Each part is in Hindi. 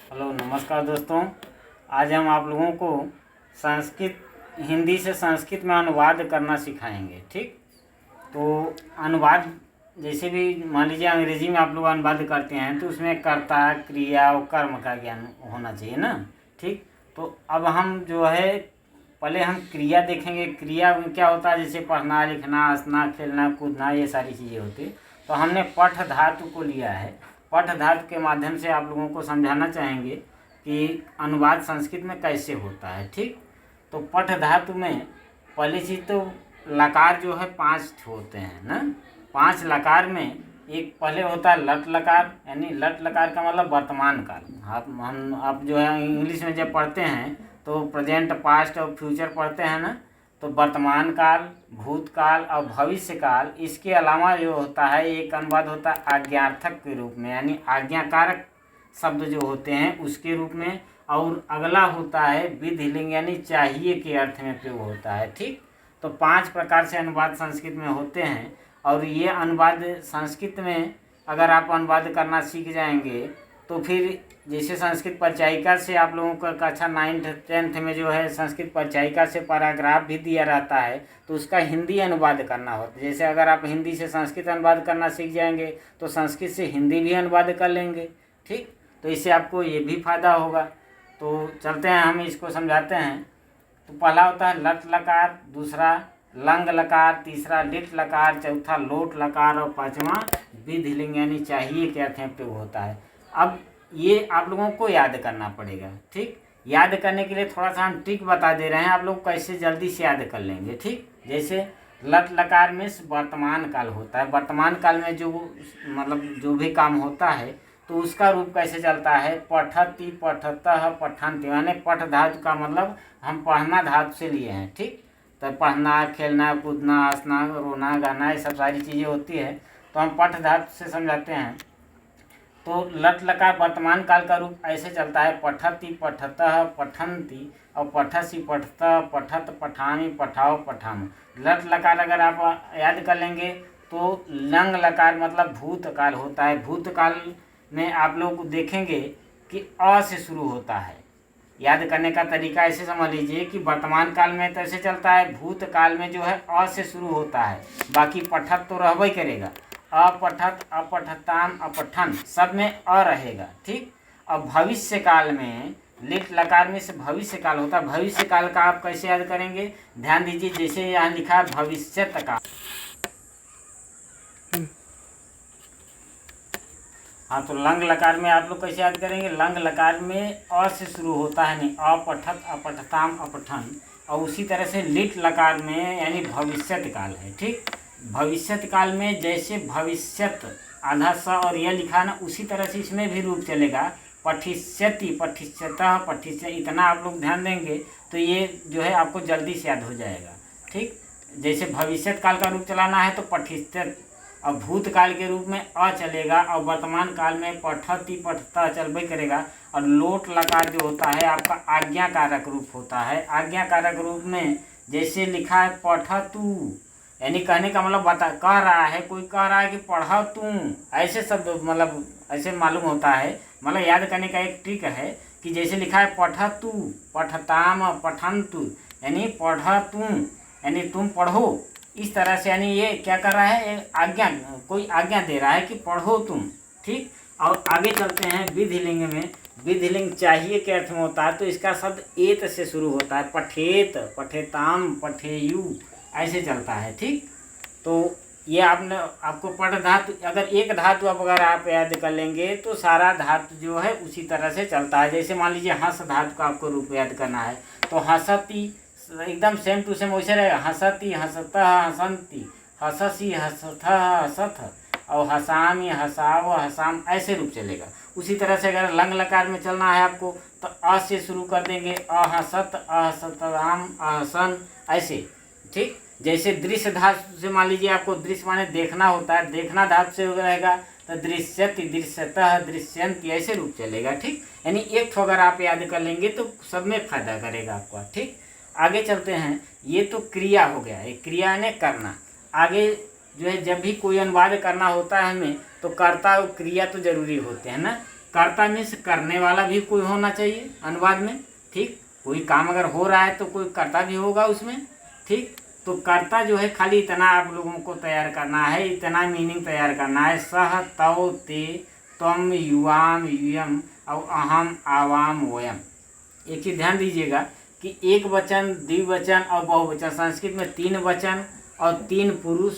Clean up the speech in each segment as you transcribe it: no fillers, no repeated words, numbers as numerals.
हेलो नमस्कार दोस्तों। आज हम आप लोगों को संस्कृत हिंदी से संस्कृत में अनुवाद करना सिखाएंगे। ठीक, तो अनुवाद जैसे भी मान लीजिए अंग्रेजी में आप लोग अनुवाद करते हैं तो उसमें कर्ता क्रिया और कर्म का ज्ञान होना चाहिए ना। ठीक, तो अब हम जो है पहले हम क्रिया देखेंगे। क्रिया में क्या होता है, जैसे पढ़ना लिखना हंसना खेलना कूदना ये सारी चीज़ें होती हैं। तो हमने पठ धातु को लिया है। पठ धातु के माध्यम से आप लोगों को समझाना चाहेंगे कि अनुवाद संस्कृत में कैसे होता है। ठीक, तो पठ धातु में पहली चीज़ तो लकार जो है 5 होते हैं ना। 5 लकार में एक पहले होता है लट लकार, यानी लट लकार का मतलब वर्तमान काल। आप जो है इंग्लिश में जब पढ़ते हैं तो प्रेजेंट पास्ट और फ्यूचर पढ़ते हैं ना, तो वर्तमान काल भूतकाल और भविष्य काल। इसके अलावा जो होता है एक अनुवाद होता है आज्ञार्थक के रूप में, यानी आज्ञाकारक शब्द जो होते हैं उसके रूप में। और अगला होता है विधिलिंग, यानी चाहिए के अर्थ में प्रयोग होता है। ठीक, तो 5 प्रकार से अनुवाद संस्कृत में होते हैं। और ये अनुवाद संस्कृत में अगर आप अनुवाद करना सीख जाएंगे तो फिर जैसे संस्कृत परिचायिका से आप लोगों का कक्षा 9th 10th में जो है संस्कृत परिचायिका से पैराग्राफ भी दिया रहता है, तो उसका हिंदी अनुवाद करना होता है। जैसे अगर आप हिंदी से संस्कृत अनुवाद करना सीख जाएंगे तो संस्कृत से हिंदी भी अनुवाद कर लेंगे। ठीक, तो इससे आपको ये भी फायदा होगा। तो चलते हैं, हम इसको समझाते हैं। तो पहला होता है लट लकार, दूसरा लंग लकार, तीसरा लिट लकार, चौथा लोट लकार और 5वां विधिलिंग यानी चाहिए के अर्थ में प्रयोग होता है। अब ये आप लोगों को याद करना पड़ेगा। ठीक, याद करने के लिए थोड़ा सा हम ट्रिक बता दे रहे हैं, आप लोग कैसे जल्दी से याद कर लेंगे। ठीक, जैसे लट लकार में वर्तमान काल होता है। वर्तमान काल में जो मतलब जो भी काम होता है तो उसका रूप कैसे चलता है, पठति पठतः पठन्ति, यानी पठ धातु का मतलब हम पढ़ना धातु से लिए हैं। ठीक, तो पढ़ना खेलना कूदना हंसना रोना गाना ये सब सारी चीज़ें होती है, तो हम पठ धातु से समझाते हैं। तो लट लकार वर्तमान काल का रूप ऐसे चलता है पठति पठतः पठन्ति और पठसी पठतः पठत पठामी पठाओ पठाम। लट लकार अगर आप याद कर लेंगे तो लंग लकार मतलब भूतकाल होता है। भूतकाल में आप लोग देखेंगे कि अ से शुरू होता है। याद करने का तरीका ऐसे समझ लीजिए कि वर्तमान काल में तो ऐसे चलता है, भूतकाल में जो है अ से शुरू होता है, बाकी पठत तो रहबे करेगा। अपठत अपठताम अपठन सब में अ रहेगा। ठीक, अब भविष्य काल में लिट लकार में से भविष्य काल होता है। भविष्य काल का आप कैसे याद करेंगे, ध्यान दीजिए। जैसे यहाँ लिखा है भविष्यत काल, हाँ, तो लंग लकार में आप लोग कैसे याद करेंगे, लंग लकार में अ से शुरू होता है, नहीं अपठत अपठताम अपठन। और उसी तरह से लिट लकार में यानी भविष्यत काल है। ठीक, भविष्यत काल में जैसे भविष्यत आधा स और यह लिखा ना, उसी तरह से इसमें भी रूप चलेगा पठिष्यति पठिष्यतः पठिष्य। इतना आप लोग ध्यान देंगे तो ये जो है आपको जल्दी से याद हो जाएगा। ठीक, जैसे भविष्यत काल का रूप चलाना है तो पठिष्यत, और भूतकाल के रूप में अ चलेगा, और वर्तमान काल में पठति पठता चलबे करेगा। और लोट लकार जो होता है आपका आज्ञाकारक रूप होता है। आज्ञाकारक रूप में जैसे लिखा है पठतु, यानी कहने का मतलब कह रहा है, कोई कह रहा है कि पढ़ तू, ऐसे शब्द मतलब ऐसे मालूम होता है। मतलब याद करने का एक ट्रिक है कि जैसे लिखा है पठतु पठताम पठन्तु, यानी पढ़ तू यानी तुम पढ़ो, इस तरह से। यानी ये क्या कर रहा है, आज्ञा, कोई आज्ञा दे रहा है कि पढ़ो तुम। ठीक, और आगे चलते हैं विधिलिंग में। विधिलिंग चाहिए के अर्थ में होता है, तो इसका शब्द एत से शुरू होता है। पठेत पठेताम पठेयु ऐसे चलता है। ठीक, तो ये आपको पठ धातु, अगर एक धातु अगर आप याद कर लेंगे तो सारा धातु जो है उसी तरह से चलता है। जैसे मान लीजिए हंस धातु का आपको रूप याद करना है तो हंसती एकदम सेम टू सेम वैसे रहेगा, हंसती हंसतः हंसन्ति हंससी हंसथः हंसथ और हंसामी हंसाव हंसाम ऐसे रूप चलेगा। उसी तरह से अगर लंग लकार में चलना है आपको तो अ से शुरू कर देंगे, अहसत अहसताम अहसन ऐसे। ठीक, जैसे दृश्य धातु से मान लीजिए आपको दृश्य माने देखना होता है, देखना धातु से रहेगा तो दृश्यति दृश्यतः दृश्यन्ति ऐसे रूप चलेगा। ठीक, यानी एक ठो अगर आप याद कर लेंगे तो सब में फायदा करेगा आपका। ठीक, आगे चलते हैं। ये तो क्रिया हो गया, एक क्रिया ने करना। आगे जो है जब भी कोई अनुवाद करना होता है हमें तो कर्ता और क्रिया तो जरूरी होते हैं ना। कर्ता मीन्स करने वाला भी कोई होना चाहिए अनुवाद में, ठीक। कोई काम अगर हो रहा है तो कोई कर्ता भी होगा उसमें, ठीक। तो कर्ता जो है खाली इतना आप लोगों को तैयार करना है, इतना मीनिंग तैयार करना है, सह तव ते त्वम युवाम यूयम और अहम आवाम वयम। एक चीज ध्यान दीजिएगा कि एक वचन, द्विवचन और बहुवचन, संस्कृत में 3 वचन और 3 पुरुष,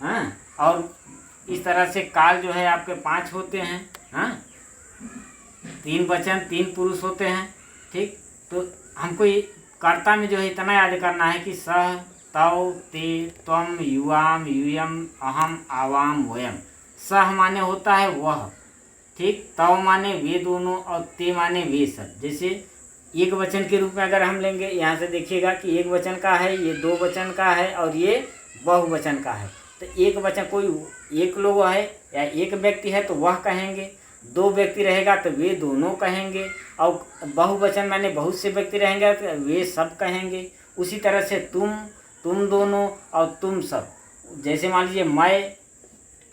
हाँ, और इस तरह से काल जो है आपके 5 होते हैं, हाँ, 3 वचन 3 पुरुष होते हैं, ठीक। तो हमको कर्ता में जो है इतना याद करना है कि सह तव ते त्वम युवाम यूयम अहम आवाम वयम। सह माने होता है वह, ठीक। तव माने वे दोनों और ते माने वे सब। जैसे एक वचन के रूप में अगर हम लेंगे, यहाँ से देखिएगा कि एक वचन का है, ये 2 वचन का है और ये बहुवचन का है। तो एक वचन कोई एक लोग है या एक व्यक्ति है तो वह कहेंगे, 2 व्यक्ति रहेगा तो वे दोनों कहेंगे, और बहुवचन माने बहुत से व्यक्ति रहेंगे तो वे सब कहेंगे। उसी तरह से तुम दोनों और तुम सब। जैसे मान लीजिए मैं,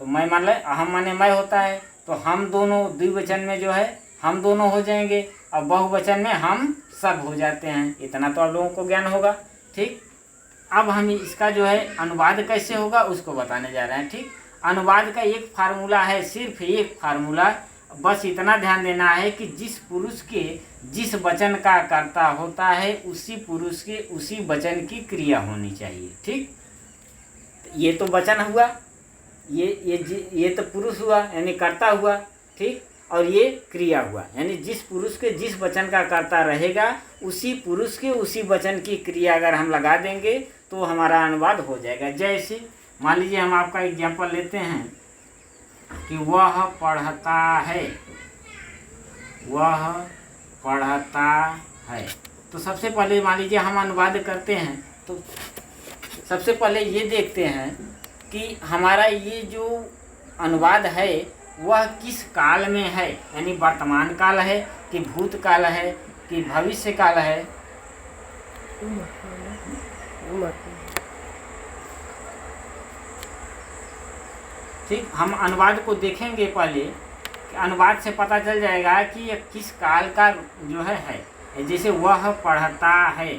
तो मैं मान ले अहम माने मैं होता है, तो हम दोनों द्विवचन में जो है हम दोनों हो जाएंगे और बहुवचन में हम सब हो जाते हैं। इतना तो आप लोगों को ज्ञान होगा, ठीक। अब हम इसका जो है अनुवाद कैसे होगा उसको बताने जा रहे हैं, ठीक। अनुवाद का एक फार्मूला है, सिर्फ एक फार्मूला, बस इतना ध्यान देना है कि जिस पुरुष के जिस वचन का कर्ता होता है उसी पुरुष के उसी वचन की क्रिया होनी चाहिए, ठीक। ये तो वचन हुआ, ये तो पुरुष हुआ यानी कर्ता हुआ, ठीक। और ये क्रिया हुआ, यानी जिस पुरुष के जिस वचन का कर्ता रहेगा उसी पुरुष के उसी वचन की क्रिया अगर हम लगा देंगे तो हमारा अनुवाद हो जाएगा। जैसे मान लीजिए हम आपका एग्जाम्पल लेते हैं कि वह पढ़ता है, वह पढ़ता है। तो सबसे पहले मान लीजिए हम अनुवाद करते हैं, तो सबसे पहले ये देखते हैं कि हमारा ये जो अनुवाद है वह किस काल में है, यानी वर्तमान काल है कि भूतकाल है कि भविष्य काल है। ठीक, हम अनुवाद को देखेंगे पहले, अनुवाद से पता चल जाएगा कि यह किस काल का जो है। जैसे वह पढ़ता है,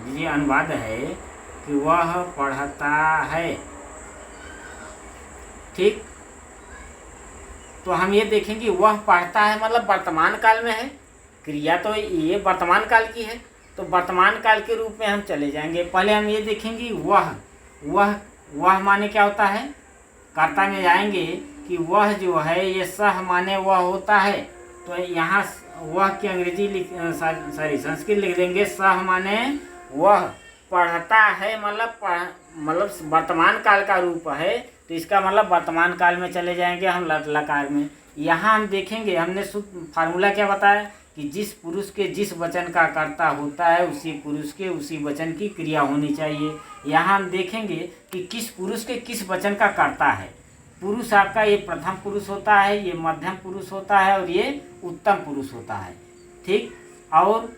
ये अनुवाद है कि वह पढ़ता है, ठीक। तो हम ये देखेंगे वह पढ़ता है मतलब वर्तमान काल में है, क्रिया तो ये वर्तमान काल की है, तो वर्तमान काल के रूप में हम चले जाएंगे। पहले हम ये देखेंगे वह माने क्या होता है, कर्ता में जाएंगे कि वह जो है ये सह माने वह होता है, तो यहाँ वह की अंग्रेजी संस्कृत लिख देंगे, सह माने वह, पढ़ता है मतलब वर्तमान काल का रूप है, तो इसका मतलब वर्तमान काल में चले जाएंगे हम लकार में। यहाँ हम देखेंगे, हमने फार्मूला क्या बताया कि जिस पुरुष के जिस वचन का कर्ता होता है उसी पुरुष के उसी वचन की क्रिया होनी चाहिए। यहाँ हम देखेंगे कि किस पुरुष के किस वचन का कर्ता है। पुरुष आपका ये प्रथम पुरुष होता है, ये मध्यम पुरुष होता है और ये उत्तम पुरुष होता है, ठीक। और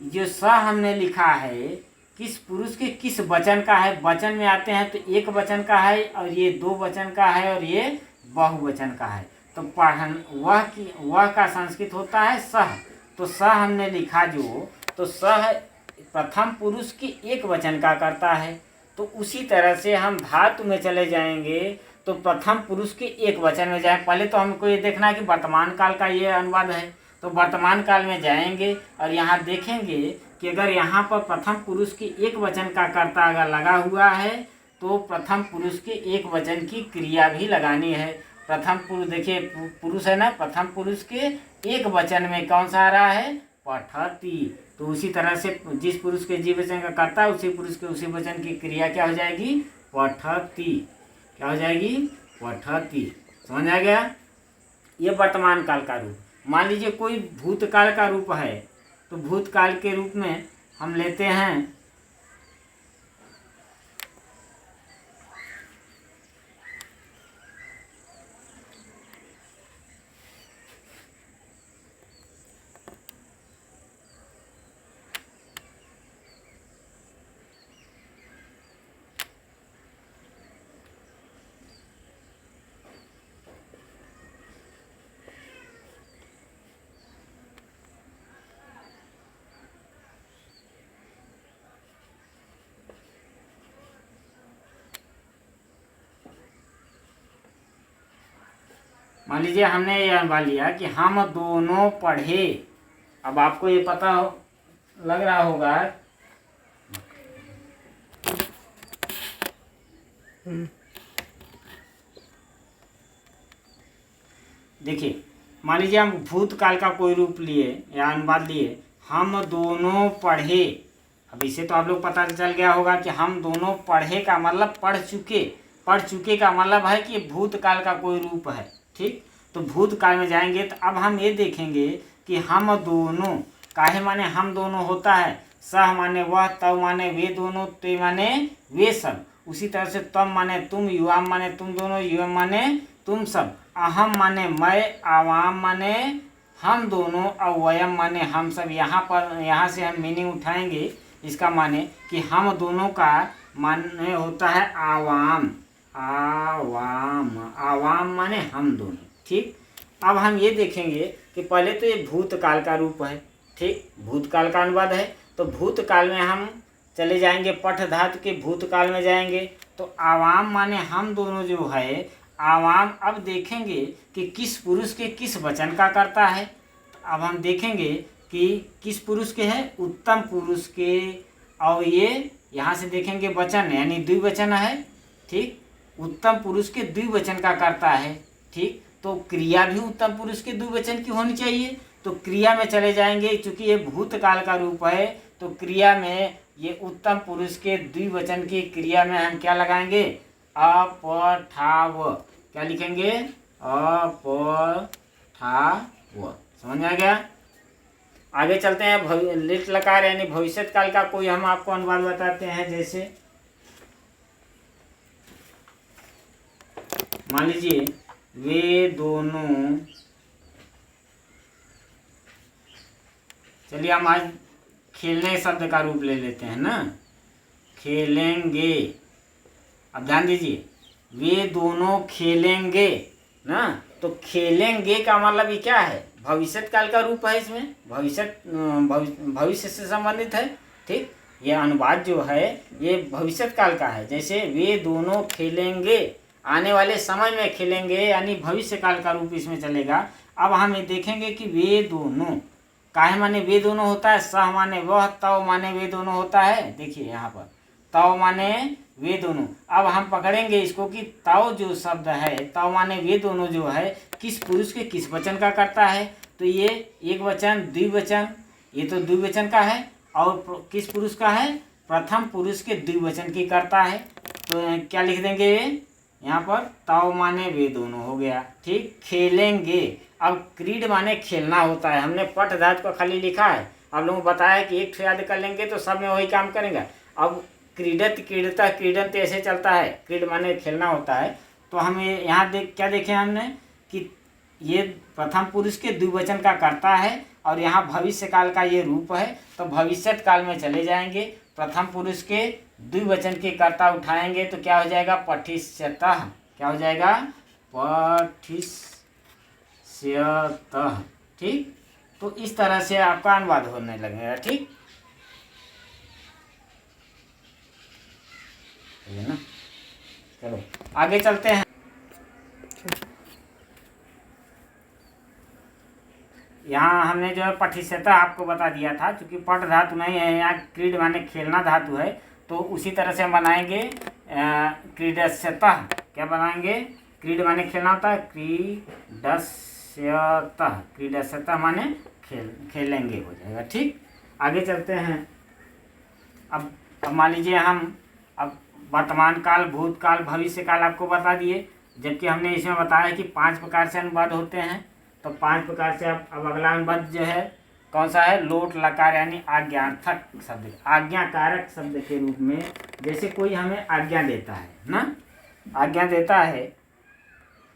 जो स हमने लिखा है किस पुरुष के किस वचन का है, वचन में आते हैं तो एक वचन का है और ये 2 वचन का है और ये बहुवचन का है। तो वह का संस्कृत होता है सह, तो सह हमने लिखा जो, तो सह प्रथम पुरुष की एक वचन का करता है। तो उसी तरह से हम धातु में चले जाएंगे तो प्रथम पुरुष के एक वचन में जाए। पहले तो हमको ये देखना है कि वर्तमान काल का ये अनुवाद है, तो वर्तमान काल में जाएंगे और यहाँ देखेंगे कि अगर यहाँ पर प्रथम पुरुष के एक वचन का कर्ता अगर लगा हुआ है तो प्रथम पुरुष के एक वचन की क्रिया भी लगानी है। प्रथम पुरुष देखिए पुरुष है ना, प्रथम पुरुष के एक वचन में कौन सा आ रहा है, पठती। तो उसी तरह से जिस पुरुष के जिस वचन का कर्ता उसी पुरुष के उसी वचन की क्रिया क्या हो जाएगी, पठती। क्या हो जाएगी, पठती। समझ आ गया। ये वर्तमान काल का रूप। मान लीजिए कोई भूतकाल का रूप है, तो भूतकाल के रूप में हम लेते हैं मान लीजिए हमने ये अनुवाद लिया कि हम दोनों पढ़े। अब आपको ये पता लग रहा होगा देखिए, मान लीजिए हम भूतकाल का कोई रूप लिए या अनुवाद लिए, हम दोनों पढ़े। अब इसे तो आप लोग पता चल गया होगा कि हम दोनों पढ़े का मतलब पढ़ चुके। पढ़ चुके का मतलब है कि भूतकाल का कोई रूप है। ठीक, तो भूतकाल में जाएंगे तो अब हम ये देखेंगे कि हम दोनों, काहे माने हम दोनों होता है, सह माने वह, तव माने वे दोनों, ते माने वे सब। उसी तरह से तम माने तुम, युवाम माने तुम दोनों, युवम माने तुम सब, अहम माने मैं, आवाम माने हम दोनों, और वयम माने हम सब। यहाँ से हम मीनिंग उठाएंगे इसका माने कि हम दोनों का माने होता है आवाम। आवाम, आवाम माने हम दोनों। ठीक, अब हम ये देखेंगे कि पहले तो ये भूतकाल का रूप है। ठीक, भूतकाल का अनुवाद है, तो भूतकाल में हम चले जाएंगे, पठ धातु के भूतकाल में जाएंगे तो आवाम माने हम दोनों जो है, आवाम अब देखेंगे कि किस पुरुष के किस वचन का करता है। तो अब हम देखेंगे कि किस पुरुष के है, उत्तम पुरुष के, और ये यहाँ से देखेंगे वचन यानी द्विवचन है। ठीक, उत्तम पुरुष के द्विवचन का करता है। ठीक, तो क्रिया भी उत्तम पुरुष के द्विवचन की होनी चाहिए। तो क्रिया में चले जाएंगे, चूंकि ये भूतकाल का रूप है तो क्रिया में ये उत्तम पुरुष के द्विवचन की क्रिया में हम क्या लगाएंगे, अपठाव। क्या लिखेंगे, अपठाव। समझ में आ गया। आगे चलते हैं, लिट लकार यानी भविष्य काल का कोई हम आपको अनुवाद बताते हैं। जैसे मान लीजिए वे दोनों, चलिए हम आज खेलने शब्द का रूप ले लेते हैं ना, खेलेंगे। अब ध्यान दीजिए, वे दोनों खेलेंगे ना, तो खेलेंगे का मतलब ये क्या है, भविष्य काल का रूप है। इसमें भविष्य से संबंधित है। ठीक, ये अनुवाद जो है ये भविष्य काल का है। जैसे वे दोनों खेलेंगे, आने वाले समय में खेलेंगे, यानी भविष्य काल का रूप इसमें चलेगा। अब हम ये देखेंगे कि वे दोनों, काहे माने वे दोनों होता है, सह माने वह, तव माने वे दोनों होता है। देखिए यहाँ पर तव माने वे दोनों। अब हम पकड़ेंगे इसको कि तव जो शब्द है, तव माने वे दोनों जो है, किस पुरुष के किस वचन का करता है। तो ये एक वचन, द्विवचन, ये तो द्विवचन का है, और किस पुरुष का है, प्रथम पुरुष के द्विवचन की करता है। तो क्या लिख देंगे यहाँ पर, तव माने वे दोनों हो गया। ठीक, खेलेंगे। अब क्रीड माने खेलना होता है। हमने पठ धातु को खाली लिखा है, आप लोगों को बताया कि एक याद कर लेंगे तो सब में वही काम करेंगे। अब क्रीडत, क्रीडता, क्रीडन ऐसे चलता है। क्रीड माने खेलना होता है। तो हमें यहाँ क्या देखे हमने कि ये प्रथम पुरुष के द्विवचन का करता है, और यहाँ भविष्य काल का ये रूप है। तो भविष्य काल में चले जाएंगे, प्रथम पुरुष के द्विवचन के कर्ता उठाएंगे तो क्या हो जाएगा, पठिष्यतः। क्या हो जाएगा, पठिष्यतः। ठीक, तो इस तरह से आपका अनुवाद होने लगेगा। ठीक है ना। चलो आगे चलते हैं। यहाँ हमने जो है पठिष्यतः आपको बता दिया था, क्योंकि पठ धातु नहीं है, यहाँ क्रीड माने खेलना धातु है। तो उसी तरह से हम बनाएंगे क्रीडस्यतः। क्या बनाएंगे, क्रीड माने खेलना होता है, क्रीडस्यतः। क्रीडस्यतः माने खेलेंगे हो जाएगा। ठीक, आगे चलते हैं। अब मान लीजिए हम अब वर्तमान काल, भूतकाल, भविष्य काल आपको बता दिए, जबकि हमने इसमें बताया कि 5 प्रकार से अनुवाद होते हैं। तो 5 प्रकार से अब अगला अनुवाद जो है कौन सा है, लोट लकार यानी आज्ञार्थक शब्द, आज्ञाकारक शब्द के रूप में। जैसे कोई हमें आज्ञा देता है ना, आज्ञा देता है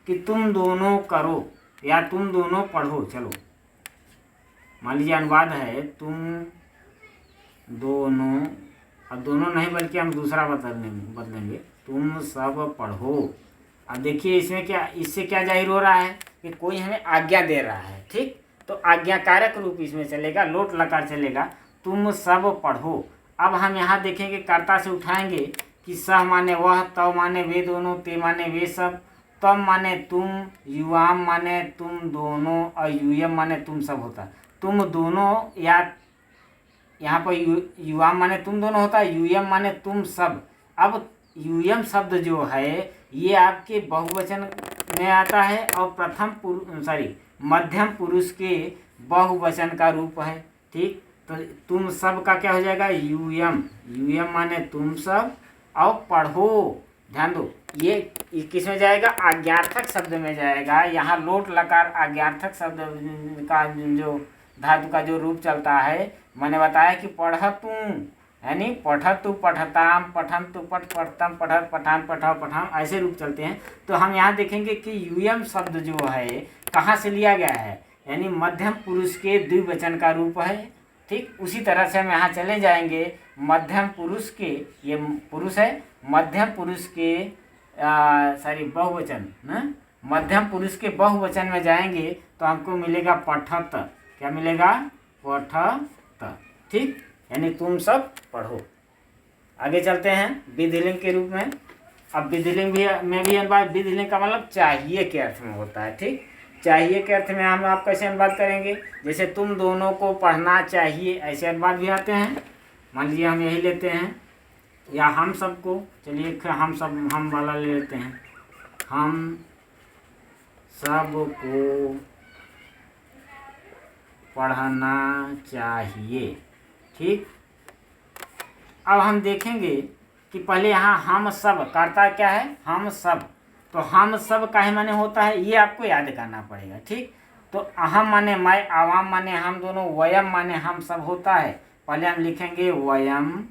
कि तुम दोनों करो या तुम दोनों पढ़ो। चलो मान लीजिए अनुवाद है तुम दोनों, अब दोनों नहीं बल्कि हम दूसरा बदलेंगे, तुम सब पढ़ो। अब देखिए इसमें क्या, इससे क्या जाहिर हो रहा है कि कोई हमें आज्ञा दे रहा है। ठीक, तो आज्ञाकारक रूप इसमें चलेगा, लोट लकार चलेगा, तुम सब पढ़ो। अब हम यहाँ देखेंगे कर्ता से उठाएंगे कि सह माने वह, तव माने वे दोनों, ते माने वे सब, तम माने तुम, युवाम माने तुम दोनों, और यूयम माने तुम सब होता। तुम दोनों या यहाँ पर युवाम माने तुम दोनों होता है, यूयम माने तुम सब। अब यूयम शब्द जो है ये आपके बहुवचन में आता है और मध्यम पुरुष के बहुवचन का रूप है। ठीक, तो तुम सब का क्या हो जाएगा, यूयम। यूयम माने तुम सब, और पढ़ो, ध्यान दो, ये किस में जाएगा, आज्ञार्थक शब्द में जाएगा। यहाँ लोट लकार आज्ञार्थक शब्द का जो धातु का जो रूप चलता है, मैंने बताया कि पढ़तु, यानी पठतु पठताम, पठन्तु पठ पठतम, पठत पठान पठाओ पठाम, ऐसे रूप चलते हैं। तो हम यहाँ देखेंगे कि यूयम शब्द जो है कहाँ से लिया गया है, यानी मध्यम पुरुष के द्विवचन का रूप है। ठीक, उसी तरह से हम यहाँ चले जाएंगे मध्यम पुरुष के, ये पुरुष है, मध्यम पुरुष के बहुवचन ना, मध्यम पुरुष के बहुवचन में जाएंगे तो हमको मिलेगा पठत। क्या मिलेगा, पठत। ठीक, यानी तुम सब पढ़ो। आगे चलते हैं विधिलिंग के रूप में। अब विधिलिंग भी में भी अनुवाद, विधिलिंग का मतलब चाहिए के अर्थ में होता है। ठीक, चाहिए के अर्थ में हम आप कैसे अनुवाद करेंगे, जैसे तुम दोनों को पढ़ना चाहिए, ऐसे अनुवाद भी आते हैं। मान लीजिए हम यही लेते हैं, या हम सबको, चलिए हम वाला ले लेते हैं, हम सबको पढ़ना चाहिए। ठीक, अब हम देखेंगे कि पहले यहाँ हम सब कर्ता क्या है, हम सब, तो हम सब काहे माने होता है ये आपको याद करना पड़ेगा। ठीक, तो अहम माने मैं, आवाम माने हम दोनों, वयम माने हम सब होता है। पहले हम लिखेंगे वयम।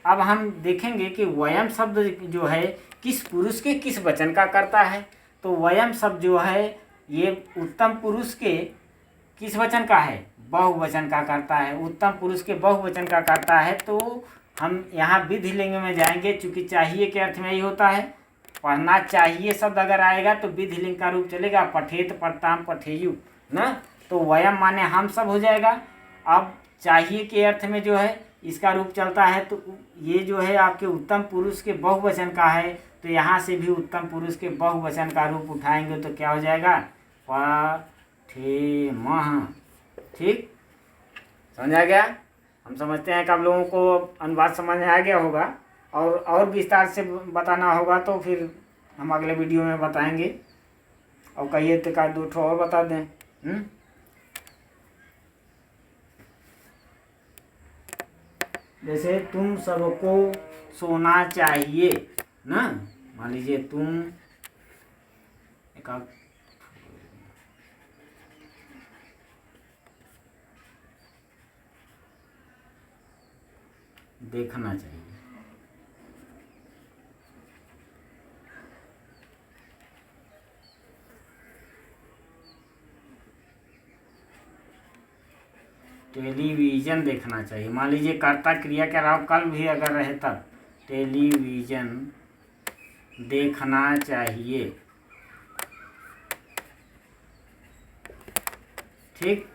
अब हम देखेंगे कि वयम शब्द जो है किस पुरुष के किस वचन का करता है। तो वयम शब्द जो है ये उत्तम पुरुष के किस वचन का है, बहुवचन का करता है। उत्तम पुरुष के बहुवचन का करता है। तो हम यहाँ विधिलिंग में जाएंगे, चूँकि चाहिए के अर्थ में ही होता है। पढ़ना चाहिए शब्द अगर आएगा तो विधिलिंग का रूप चलेगा, पठेत पढ़ताम पठेयु ना, तो वयम माने हम सब हो जाएगा। अब चाहिए के अर्थ में जो है इसका रूप चलता है, तो ये जो है आपके उत्तम पुरुष के बहुवचन का है, तो यहाँ से भी उत्तम पुरुष के बहुवचन का रूप उठाएंगे तो क्या हो जाएगा, पठेमः। ठीक, समझ आ गया। हम समझते हैं कि आप लोगों को अनुवाद समझ में आ गया होगा, और विस्तार से बताना होगा तो फिर हम अगले वीडियो में बताएंगे। और कहिए तो का दो ठो और बता दें। जैसे तुम सबको सोना चाहिए ना, मान लीजिए तुम एक देखना चाहिए। टेलीविज़न देखना चाहिए। मान लीजिए कर्ता क्रिया क्या रहा, कल भी अगर रहे तब, टेलीविज़न देखना चाहिए। ठीक,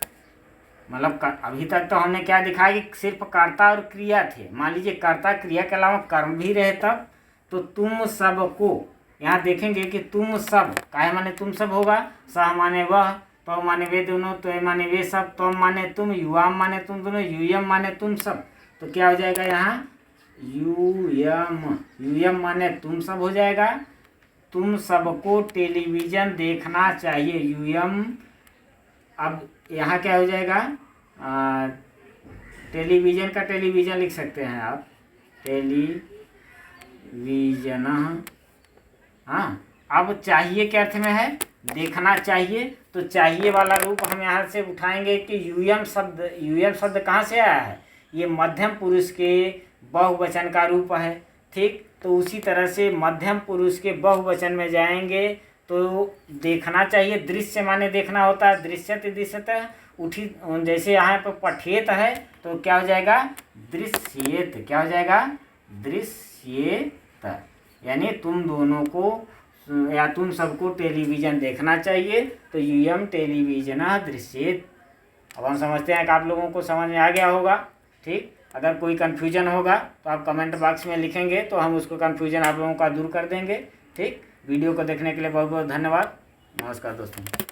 मतलब अभी तक तो हमने क्या दिखाया कि सिर्फ कर्ता और क्रिया थे। मान लीजिए कर्ता क्रिया के अलावा कर्म भी रहे तब, तो तुम सबको, यहाँ देखेंगे कि तुम सब काहे माने तुम सब होगा, सह माने वह, तो माने वे दोनों, तो माने वे सब, तो माने तुम, युवाम माने तुम दोनों, यूयम माने तुम सब। तो क्या हो जाएगा यहाँ, यूयम माने तुम सब हो जाएगा। तुम सबको टेलीविज़न देखना चाहिए, यूयम। अब यहाँ क्या हो जाएगा, टेलीविज़न का टेलीविज़न लिख सकते हैं आप, टेलीविज़न। हाँ, अब चाहिए के अर्थ में है देखना चाहिए, तो चाहिए वाला रूप हम यहाँ से उठाएंगे कि यूयम शब्द कहाँ से आया है, ये मध्यम पुरुष के बहुवचन का रूप है। ठीक, तो उसी तरह से मध्यम पुरुष के बहुवचन में जाएंगे तो देखना चाहिए, दृश्य माने देखना होता है, दृश्यते दृश्यते उठी, जैसे यहाँ पर पठेत है तो क्या हो जाएगा, दृश्येत। क्या हो जाएगा, दृश्येत, यानी तुम दोनों को या तुम सबको टेलीविज़न देखना चाहिए, तो यूयम टेलीविज़न दृश्येत। अब हम समझते हैं कि आप लोगों को समझ में आ गया होगा। ठीक, अगर कोई कन्फ्यूजन होगा तो आप कमेंट बॉक्स में लिखेंगे तो हम उसको कन्फ्यूजन आप लोगों का दूर कर देंगे। ठीक, वीडियो को देखने के लिए बहुत बहुत धन्यवाद। नमस्कार दोस्तों।